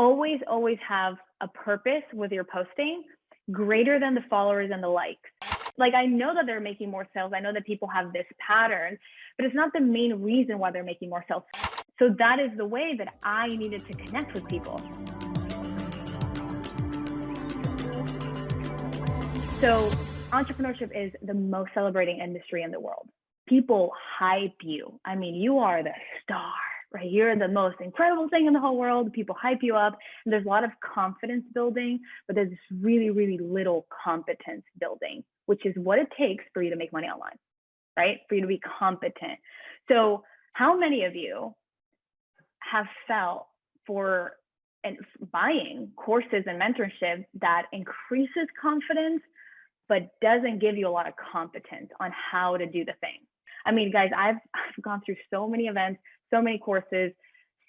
always, always have a purpose with your posting greater than the followers and the likes. Like, I know that they're making more sales. I know that people have this pattern, but it's not the main reason why they're making more sales. So that is the way that I needed to connect with people. So entrepreneurship is the most celebrating industry in the world. People hype you. I mean, you are the star, right? You're the most incredible thing in the whole world. People hype you up. And there's a lot of confidence building, but there's really, really little competence building, which is what it takes for you to make money online, right? For you to be competent. So how many of you have felt for and buying courses and mentorship that increases confidence, but doesn't give you a lot of competence on how to do the thing? I mean, guys, I've gone through so many events, so many courses,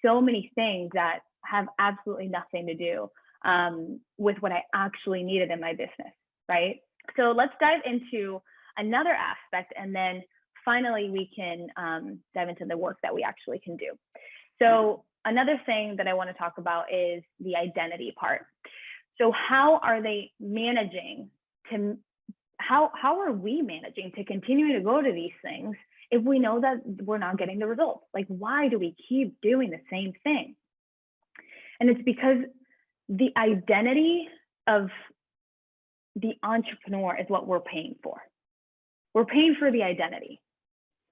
so many things that have absolutely nothing to do with what I actually needed in my business, right? So let's dive into another aspect, and then finally we can dive into the work that we actually can do. So another thing that I want to talk about is the identity part. So how are they managing to, how are we managing to continue to go to these things if we know that we're not getting the results? Like, why do we keep doing the same thing? And it's because the identity of the entrepreneur is what we're paying for. We're paying for the identity.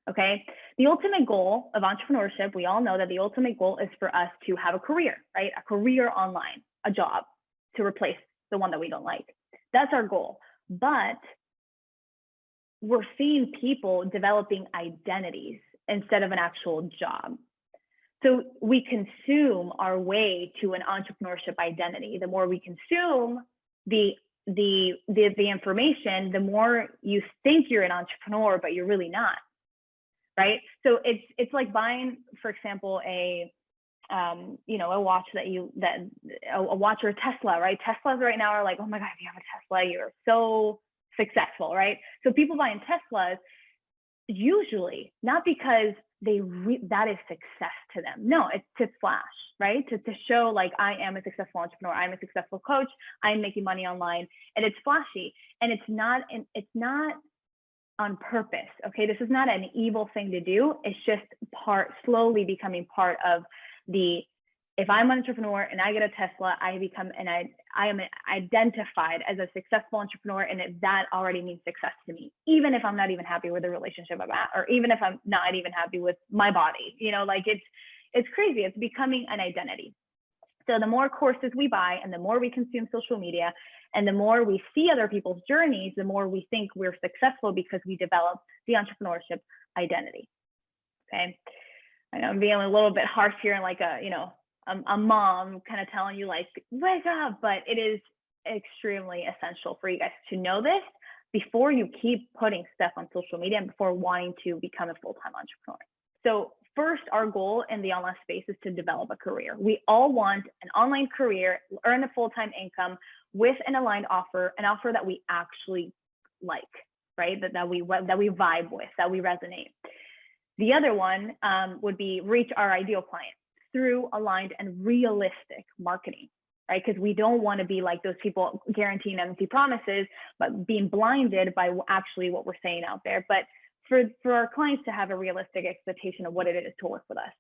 Okay. The ultimate goal of entrepreneurship, we all know that the ultimate goal is for us to have a career, right? A career online, a job to replace the one that we don't like. That's our goal. But we're seeing people developing identities instead of an actual job. So we consume our way to an entrepreneurship identity. The more we consume the information, the more you think you're an entrepreneur, but you're really not. Right? So it's like buying, for example, a watch a watch or a Tesla, right? Teslas right now are like, oh my God, if you have a Tesla, you're so successful, right? So people buying Teslas, usually not because that is success to them. No, it's to flash, right? To show like, I am a successful entrepreneur, I'm a successful coach, I'm making money online, and it's flashy. And it's not on purpose. Okay. This is not an evil thing to do. It's just slowly becoming part of if I'm an entrepreneur and I get a Tesla, I am identified as a successful entrepreneur. And that already means success to me, even if I'm not even happy with the relationship I'm at, or even if I'm not even happy with my body, like it's crazy. It's becoming an identity. So the more courses we buy and the more we consume social media and the more we see other people's journeys, the more we think we're successful because we develop the entrepreneurship identity. Okay. I know I'm being a little bit harsh here and like a mom kind of telling you like, wake up, but it is extremely essential for you guys to know this before you keep putting stuff on social media and before wanting to become a full-time entrepreneur. So first, our goal in the online space is to develop a career. We all want an online career, earn a full-time income with an aligned offer, an offer that we actually like, right? That we vibe with, that we resonate. The other one would be reach our ideal client through aligned and realistic marketing, right? Because we don't want to be like those people guaranteeing empty promises, but being blinded by actually what we're saying out there. But for our clients to have a realistic expectation of what it is to work with us.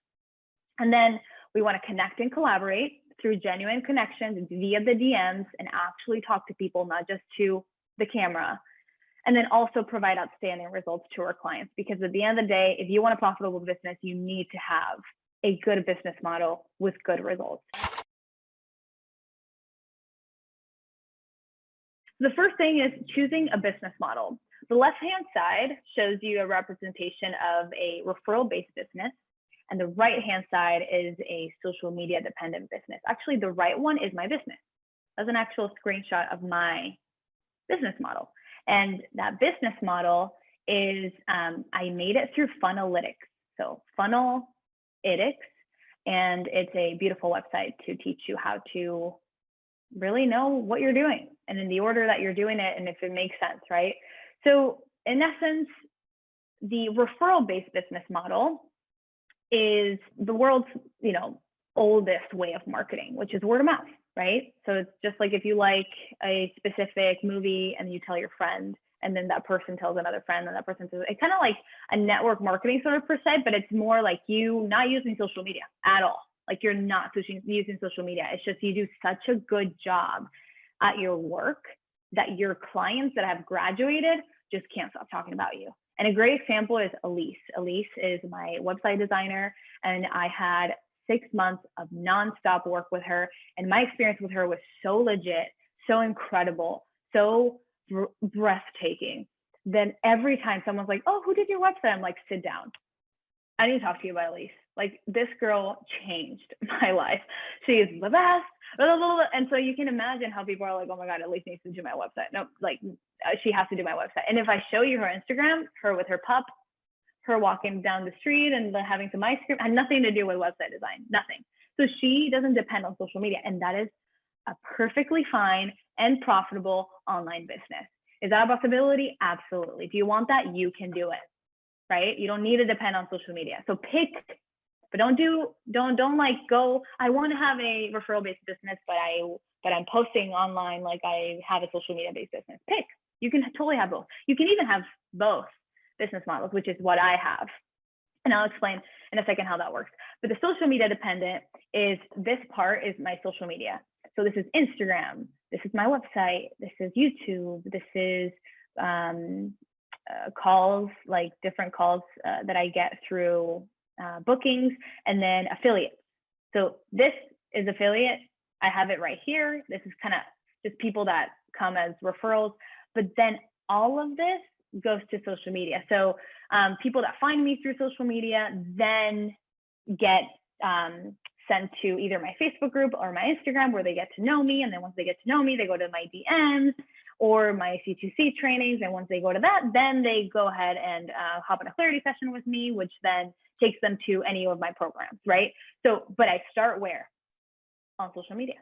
And then we want to connect and collaborate through genuine connections via the DMs and actually talk to people, not just to the camera. And then also provide outstanding results to our clients, because at the end of the day, if you want a profitable business, you need to have a good business model with good results. The first thing is choosing a business model. The left-hand side shows you a representation of a referral-based business, and the right-hand side is a social media-dependent business. Actually, the right one is my business. That's an actual screenshot of my business model. And that business model is, I made it through Funnelytics. So Funnelytics, and it's a beautiful website to teach you how to really know what you're doing and in the order that you're doing it and if it makes sense, right? So in essence, the referral-based business model is the world's, oldest way of marketing, which is word of mouth, right? So it's just like if you like a specific movie and you tell your friend, and then that person tells another friend, and that person says, it's kind of like a network marketing sort of per se, but it's more like you not using social media at all. Like you're not using social media. It's just you do such a good job at your work that your clients that have graduated just can't stop talking about you. And a great example is Elise. Elise is my website designer, and I had 6 months of nonstop work with her. And my experience with her was so legit, so incredible, so breathtaking. Then every time someone's like, oh, who did your website? I'm like, sit down. I need to talk to you about Elise. Like, this girl changed my life. She is the best. Blah, blah, blah. And so you can imagine how people are like, oh my God, Elise needs to do my website. No, like she has to do my website. And if I show you her Instagram, her with her pup, her walking down the street and having some ice cream, had nothing to do with website design, nothing. So she doesn't depend on social media. And that is a perfectly fine and profitable online business. Is that a possibility? Absolutely. Do you want that? You can do it, right? You don't need to depend on social media. So pick, but don't like go, I want to have a referral-based business, but I'm posting online like I have a social media-based business. Pick. You can totally have both. You can even have both business models, which is what I have. And I'll explain in a second how that works. But the social media dependent is, this part is my social media. So this is Instagram, this is my website, this is YouTube, this is calls, like different calls that I get through bookings, and then affiliates. So this is affiliate. I have it right here. This is kind of just people that come as referrals, but then all of this goes to social media. So people that find me through social media then get sent to either my Facebook group or my Instagram, where they get to know me. And then once they get to know me, they go to my DMs or my C2C trainings. And once they go to that, then they go ahead and hop in a clarity session with me, which then takes them to any of my programs, right? So, but I start where? On social media,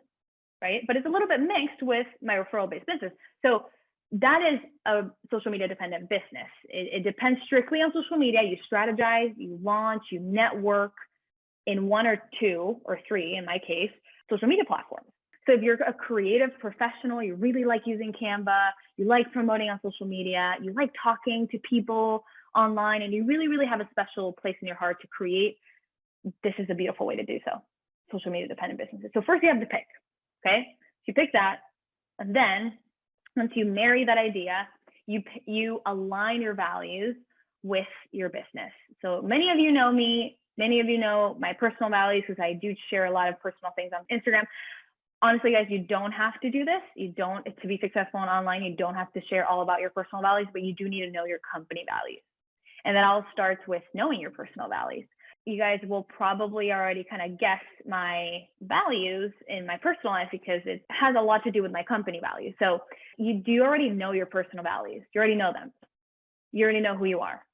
right? But it's a little bit mixed with my referral-based business. So that is a social media dependent business. It depends strictly on social media. You strategize, you launch, you network in 1 or 2 or 3, in my case, social media platforms. So if you're a creative professional, you really like using Canva, you like promoting on social media, you like talking to people online, and you really, really have a special place in your heart to create, this is a beautiful way to do so. Social media dependent businesses. So first you have to pick, okay? So you pick that, and then once you marry that idea, you align your values with your business. So many of you know me, many of you know my personal values, because I do share a lot of personal things on Instagram. Honestly, guys, you don't have to do this. You don't, to be successful in online, you don't have to share all about your personal values, but you do need to know your company values. And that all starts with knowing your personal values. You guys will probably already kind of guess my values in my personal life, because it has a lot to do with my company values. So you do already know your personal values. You already know them. You already know who you are.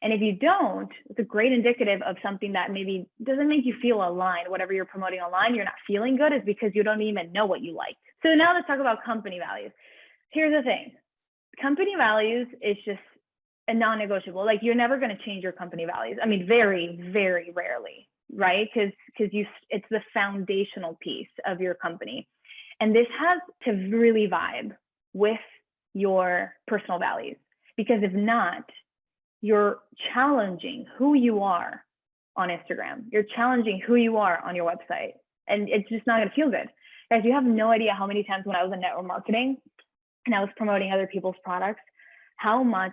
And if you don't, it's a great indicative of something that maybe doesn't make you feel aligned. Whatever you're promoting online, you're not feeling good, is because you don't even know what you like. So now let's talk about company values. Here's the thing. Company values is just a non-negotiable. Like, you're never going to change your company values. I mean, very, very rarely, right? Because it's the foundational piece of your company. And this has to really vibe with your personal values, because if not, you're challenging who you are on Instagram. You're challenging who you are on your website. And it's just not going to feel good. Guys, you have no idea how many times when I was in network marketing and I was promoting other people's products, how much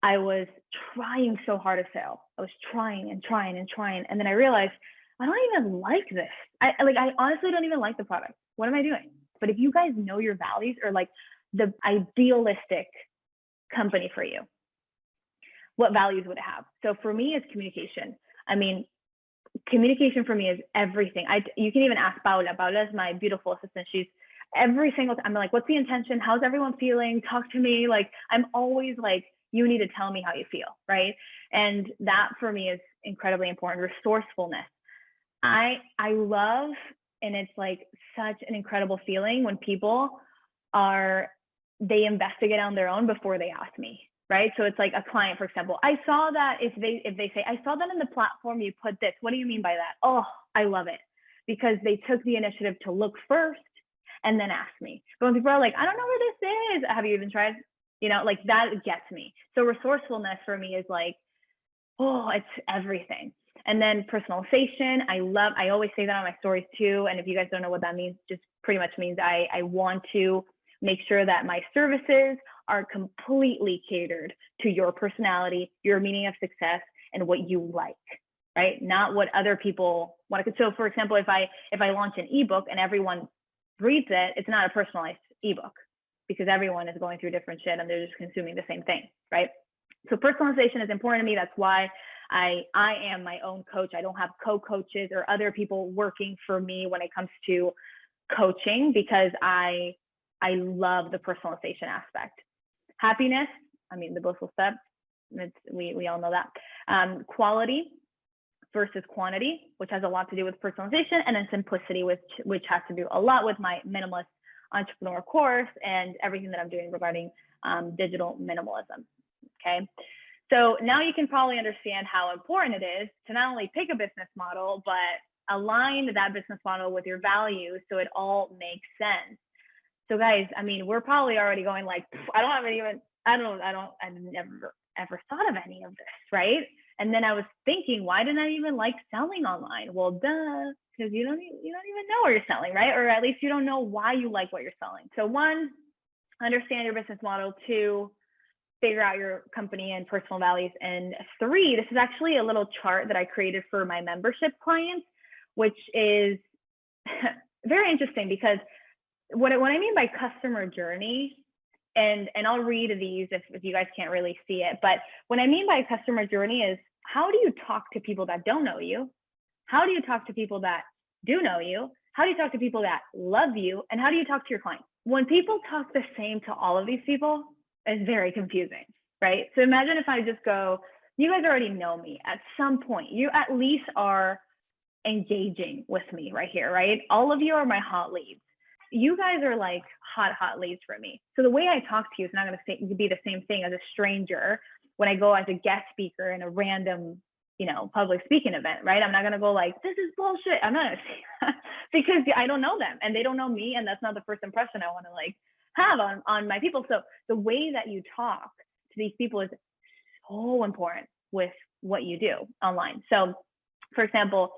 I was trying so hard to sell. I was trying and trying and trying. And then I realized, I don't even like this. I honestly don't even like the product. What am I doing? But if you guys know your values, or like the idealistic company for you, what values would it have? So for me, it's communication. I mean, communication for me is everything. You can even ask Paula. Paula is my beautiful assistant. She's every single time, I'm like, what's the intention? How's everyone feeling? Talk to me. Like, I'm always like, you need to tell me how you feel, right? And that for me is incredibly important. Resourcefulness. I love, and it's like such an incredible feeling when people they investigate on their own before they ask me, right? So it's like a client, for example, I saw that if they say, I saw that in the platform, you put this, what do you mean by that? Oh, I love it. because they took the initiative to look first and then ask me. But when people are like, I don't know where this is, have you even tried? You know, like that gets me. So resourcefulness for me is like, oh, it's everything. And then personalization, I always say that on my stories too. And if you guys don't know what that means, just pretty much means I want to make sure that my services are completely catered to your personality, your meaning of success, and what you like, right? Not what other people want to. So for example, if I launch an ebook and everyone reads it, it's not a personalized ebook because everyone is going through different shit and they're just consuming the same thing, right? So personalization is important to me. That's why I am my own coach. I don't have co-coaches or other people working for me when it comes to coaching, because I love the personalization aspect. Happiness, I mean, the blissful step, we all know that. Quality versus quantity, which has a lot to do with personalization, and then simplicity, which has to do a lot with my minimalist entrepreneur course and everything that I'm doing regarding digital minimalism. Okay. So now you can probably understand how important it is to not only pick a business model, but align that business model with your values so it all makes sense. So guys, I mean, we're probably already going like, I never ever thought of any of this, right? And then I was thinking, why didn't I even like selling online? Well, duh, because you don't even know where you're selling, right? Or at least you don't know why you like what you're selling. So 1, understand your business model. 2, figure out your company and personal values. And 3, this is actually a little chart that I created for my membership clients, which is very interesting because what I mean by customer journey, and I'll read these if you guys can't really see it, but what I mean by customer journey is, how do you talk to people that don't know you? How do you talk to people that do know you? How do you talk to people that love you? And how do you talk to your clients? When people talk the same to all of these people, it's very confusing, right? So imagine if I just go, you guys already know me at some point. You at least are engaging with me right here, right? All of you are my hot leads. You guys are like hot leads for me. So the way I talk to you is not going to be the same thing as a stranger when I go as a guest speaker in a random, public speaking event, right? I'm not going to go like, this is bullshit. I'm not going to say that because I don't know them and they don't know me. And that's not the first impression I want to like have on my people. So the way that you talk to these people is so important with what you do online. So for example,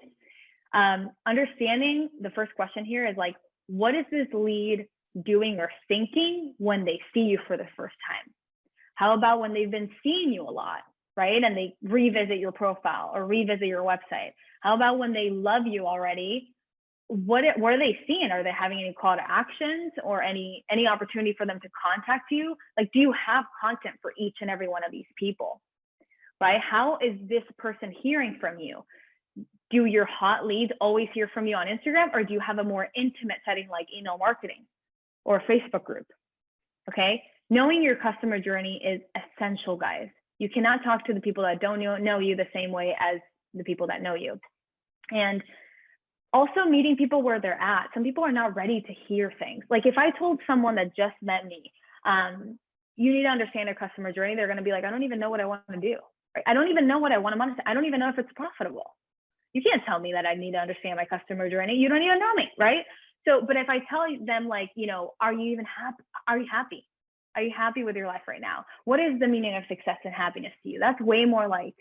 understanding the first question here is like, what is this lead doing or thinking when they see you for the first time? How about when they've been seeing you a lot, right? And they revisit your profile or revisit your website? How about when they love you already? What are they seeing? Are they having any call to actions or any opportunity for them to contact you? Like, do you have content for each and every one of these people, right? How is this person hearing from you? Do your hot leads always hear from you on Instagram, or do you have a more intimate setting like email marketing or a Facebook group? Okay. Knowing your customer journey is essential, guys. You cannot talk to the people that don't know you the same way as the people that know you. And also meeting people where they're at. Some people are not ready to hear things. Like if I told someone that just met me, you need to understand their customer journey, they're going to be like, I don't even know what I want to do. Right? I don't even know what I want to monetize. I don't even know if it's profitable. You can't tell me that I need to understand my customer journey. You don't even know me, right? So, but if I tell them like, are you even happy? Are you happy? Are you happy with your life right now? What is the meaning of success and happiness to you? That's way more like,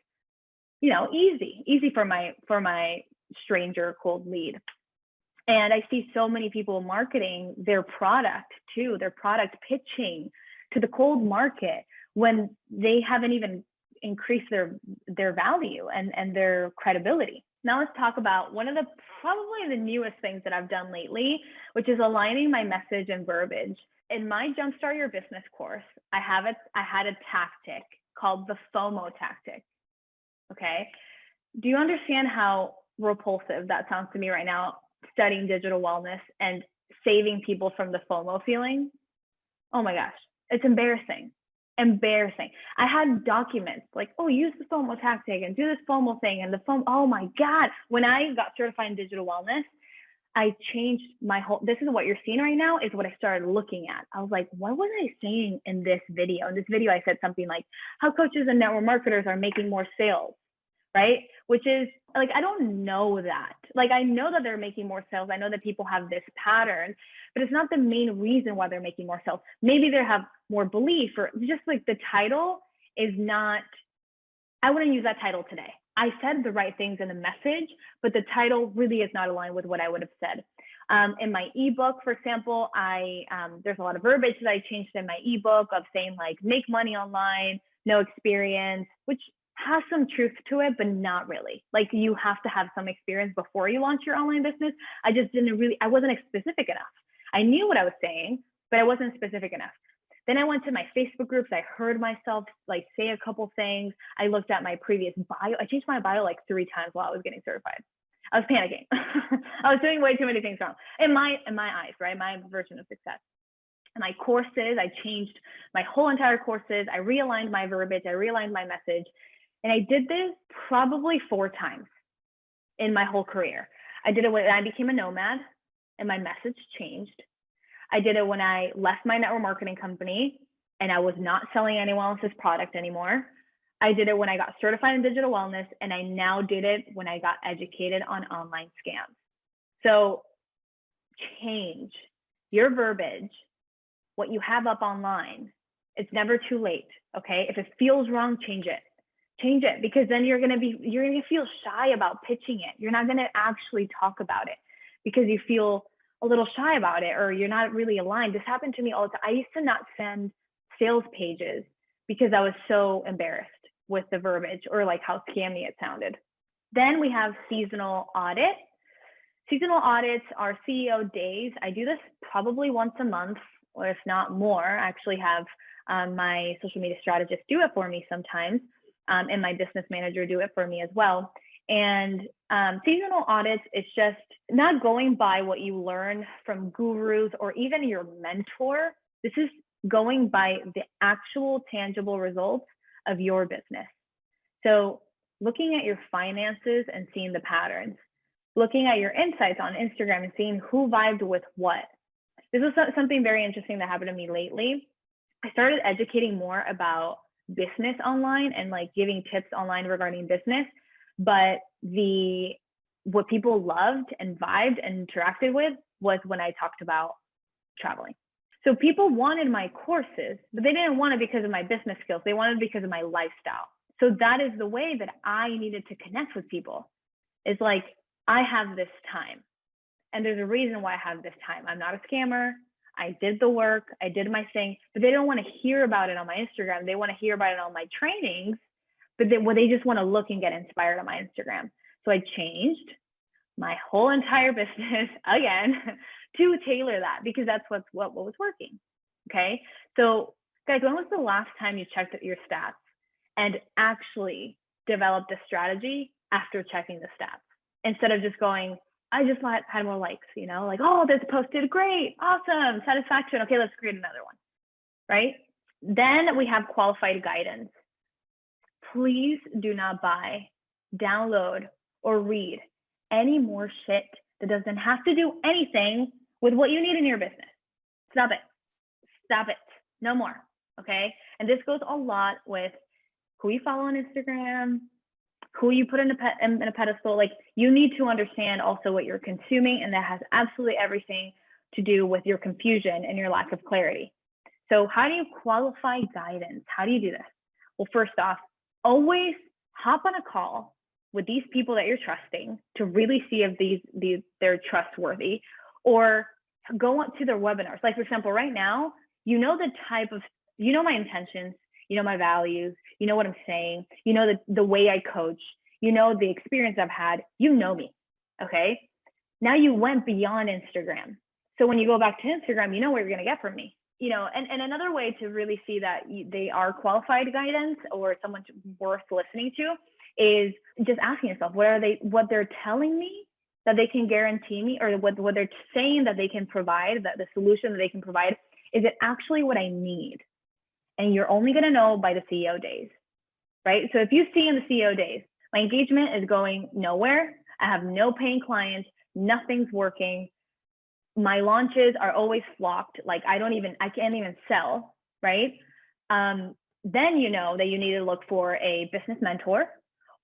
easy for my stranger cold lead. And I see so many people marketing their product too, their product pitching to the cold market when they haven't even increased their value and their credibility. Now let's talk about one of probably the newest things that I've done lately, which is aligning my message and verbiage. In my Jumpstart Your Business course, I had a tactic called the FOMO tactic. Okay. Do you understand how repulsive that sounds to me right now, studying digital wellness and saving people from the FOMO feeling? Oh my gosh, it's embarrassing. I had documents like, oh, use the FOMO tactic and do this FOMO thing and the FOMO. Oh my God. When I got certified in digital wellness, I changed this is what you're seeing right now is what I started looking at. I was like, what was I saying in this video? In this video, I said something like how coaches and network marketers are making more sales, right? which is like, I don't know that. Like, I know that they're making more sales. I know that people have this pattern, but it's not the main reason why they're making more sales. Maybe they have more belief, or just like the title is not, I wouldn't use that title today. I said the right things in the message, but the title really is not aligned with what I would have said. In my ebook, for example, there's a lot of verbiage that I changed in my ebook of saying like, make money online, no experience, which has some truth to it, but not really. Like, you have to have some experience before you launch your online business. I wasn't specific enough. I knew what I was saying, but I wasn't specific enough. Then I went to my Facebook groups. I heard myself like say a couple things. I looked at my previous bio. I changed my bio like 3 times while I was getting certified. I was panicking. I was doing way too many things wrong in my eyes, right? My version of success. And my courses, I changed my whole entire courses. I realigned my verbiage. I realigned my message. And I did this probably 4 times in my whole career. I did it when I became a nomad and my message changed. I did it when I left my network marketing company and I was not selling anyone else's product anymore. I did it when I got certified in digital wellness, and I now did it when I got educated on online scams. So change your verbiage, what you have up online. It's never too late, okay? If it feels wrong, change it. Change it, because then you're gonna feel shy about pitching it. You're not gonna actually talk about it because you feel a little shy about it, or you're not really aligned. This happened to me all the time. I used to not send sales pages because I was so embarrassed with the verbiage or like how scammy it sounded. Then we have seasonal audit. Seasonal audits are CEO days. I do this probably once a month, or if not more. I actually have my social media strategist do it for me sometimes, and my business manager do it for me as well. And seasonal audits, it's just not going by what you learn from gurus or even your mentor. This is going by the actual tangible results of your business. So looking at your finances and seeing the patterns, looking at your insights on Instagram and seeing who vibed with what. This was something very interesting that happened to me lately. I started educating more about business online and like giving tips online regarding business. But what people loved and vibed and interacted with was when I talked about traveling. So people wanted my courses, but they didn't want it because of my business skills. They wanted it because of my lifestyle. So that is the way that I needed to connect with people. It's like, I have this time, and there's a reason why I have this time. I'm not a scammer. I did the work. I did my thing, but they don't want to hear about it on my Instagram. They want to hear about it on my trainings, but they just want to look and get inspired on my Instagram. So I changed my whole entire business again to tailor that, because that's what was working. Okay. So guys, when was the last time you checked your stats and actually developed a strategy after checking the stats, instead of just going, I just had more likes, like, oh, this post did great, awesome, satisfaction. Okay, let's create another one, right? Then we have qualified guidance. Please do not buy, download, or read any more shit that doesn't have to do anything with what you need in your business. Stop it. Stop it. No more. Okay. And this goes a lot with who you follow on Instagram, who you put in a pedestal. Like, you need to understand also what you're consuming, and that has absolutely everything to do with your confusion and your lack of clarity. So how do you qualify guidance? How do you do this? Well, first off, always hop on a call with these people that you're trusting to really see if they're trustworthy, or go on to their webinars. Like, for example, right now, the type of, my intentions, my values, what I'm saying, the way I coach, the experience I've had, me. Okay. Now you went beyond Instagram. So when you go back to Instagram, what you're going to get from me. And another way to really see that they are qualified guidance or someone worth listening to is just asking yourself, what they're telling me that they can guarantee me, or what they're saying that they can provide, that the solution that they can provide, is it actually what I need? And you're only going to know by the CEO days, right? So if you see in the CEO days, my engagement is going nowhere, I have no paying clients, nothing's working, my launches are always flopped, like I can't even sell, right? Then you know that you need to look for a business mentor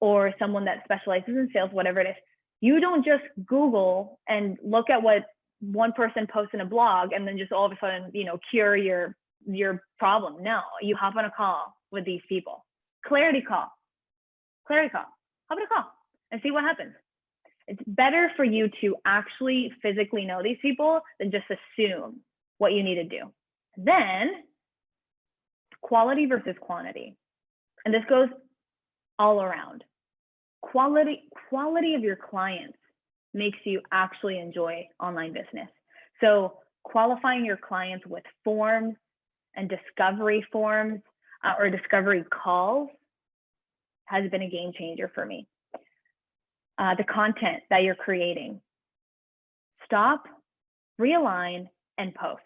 or someone that specializes in sales, whatever it is, you don't just Google and look at what one person posts in a blog and then just all of a sudden, cure your problem. No, you hop on a call with these people. Clarity call. Hop on a call and see what happens. It's better for you to actually physically know these people than just assume what you need to do. Then quality versus quantity. And this goes all around. Quality of your clients makes you actually enjoy online business. So qualifying your clients with forms and discovery forms or discovery calls has been a game changer for me. The content that you're creating, stop, realign, and post.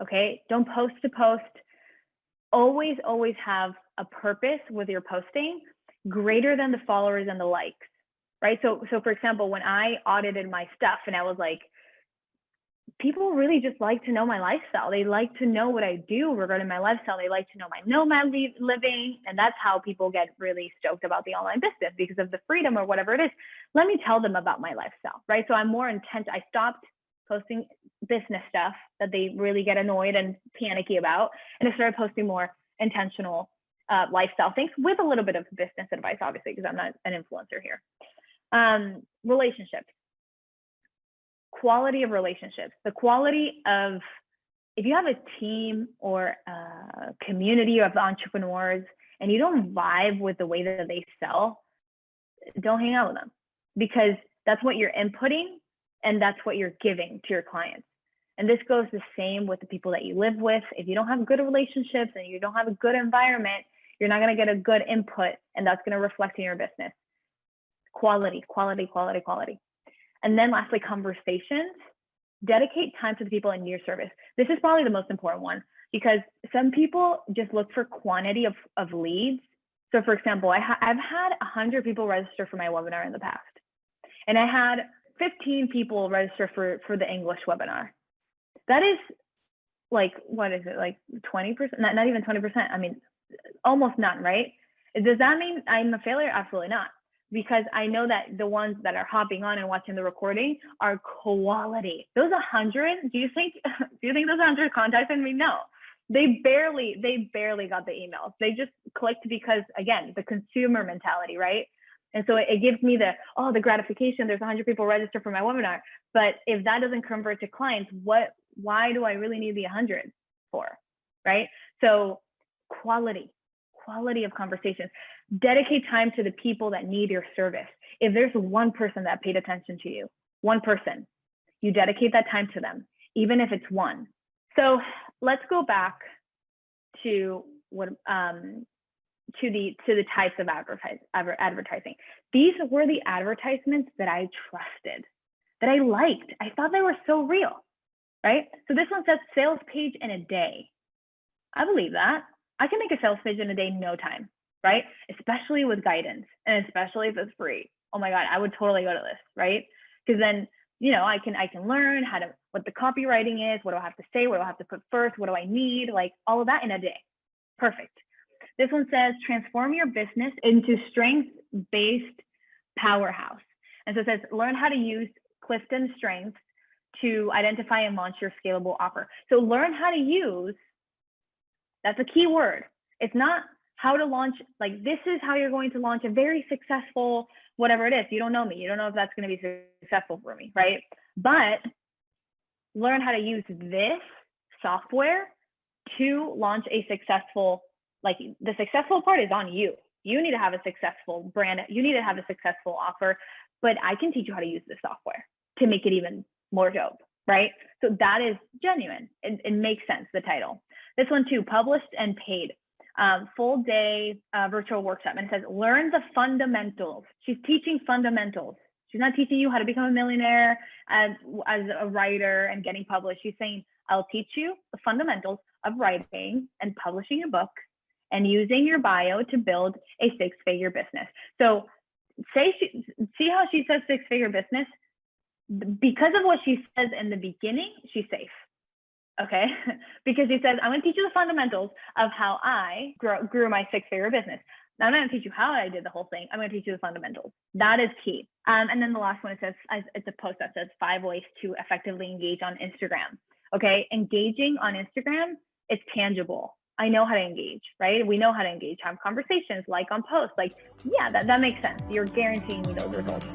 Okay, don't post to post. Always have a purpose with your posting greater than the followers and the likes, right? So for example, when I audited my stuff and I was like, people really just like to know my lifestyle. They like to know what I do regarding my lifestyle. They like to know my nomad living. And that's how people get really stoked about the online business, because of the freedom or whatever it is. Let me tell them about my lifestyle, right? So I'm more intent. I stopped posting business stuff that they really get annoyed and panicky about. And I started posting more intentional lifestyle things with a little bit of business advice, obviously, because I'm not an influencer here. Relationships. Quality of relationships, the quality of, if you have a team or a community of entrepreneurs and you don't vibe with the way that they sell, don't hang out with them, because that's what you're inputting and that's what you're giving to your clients. And this goes the same with the people that you live with. If you don't have good relationships and you don't have a good environment, you're not going to get a good input, and that's going to reflect in your business. Quality. And then lastly, conversations. Dedicate time to the people in your service. This is probably the most important one, because some people just look for quantity of leads. So for example, I've had 100 people register for my webinar in the past. And I had 15 people register for the English webinar. That is like, what is it, like 20%? Not even 20%. I mean, almost none, right? Does that mean I'm a failure? Absolutely not. Because I know that the ones that are hopping on and watching the recording are quality. Those 100, do you think those 100 contacted me? No, they barely got the emails. They just clicked because, again, the consumer mentality, right? And so it gives me the gratification. There's 100 people registered for my webinar. But if that doesn't convert to clients, why do I really need the 100 for, right? So quality of conversations. Dedicate time to the people that need your service. If there's one person that paid attention to you, one person, you dedicate that time to them, even if it's one. So let's go back to what to the types of advertising. These were the advertisements that I trusted, that I liked. I thought they were so real, right? So this one says sales page in a day. I believe that. I can make a sales page in a day, no time, right? Especially with guidance, and especially if it's free. Oh my God, I would totally go to this, right? Because then, I can learn what the copywriting is, what do I have to say, what do I have to put first, what do I need, like all of that in a day. Perfect. This one says transform your business into strengths-based powerhouse. And so it says learn how to use Clifton's strengths to identify and launch your scalable offer. So learn how to use, that's a key word. It's not how to launch, like this is how you're going to launch a very successful, whatever it is. You don't know me. You don't know if that's going to be successful for me, right? But learn how to use this software to launch a successful, like the successful part is on you. You need to have a successful brand. You need to have a successful offer, but I can teach you how to use this software to make it even more dope, right? So that is genuine. It makes sense, the title. This one too, published and paid. Full day virtual workshop, and it says learn the fundamentals. She's teaching fundamentals. She's not teaching you how to become a millionaire as a writer and getting published. She's saying, I'll teach you the fundamentals of writing and publishing a book and using your bio to build a six-figure business. So see how she says six-figure business? Because of what she says in the beginning, she's safe. Okay, because he says, I'm going to teach you the fundamentals of how I grew my six-figure business. I'm not going to teach you how I did the whole thing. I'm going to teach you the fundamentals. That is key. And then the last one, it says, it's a post that says 5 ways to effectively engage on Instagram. Okay. Engaging on Instagram, it's tangible. I know how to engage, right? We know how to engage, have conversations, like on posts. Like, yeah, that makes sense. You're guaranteeing me those results.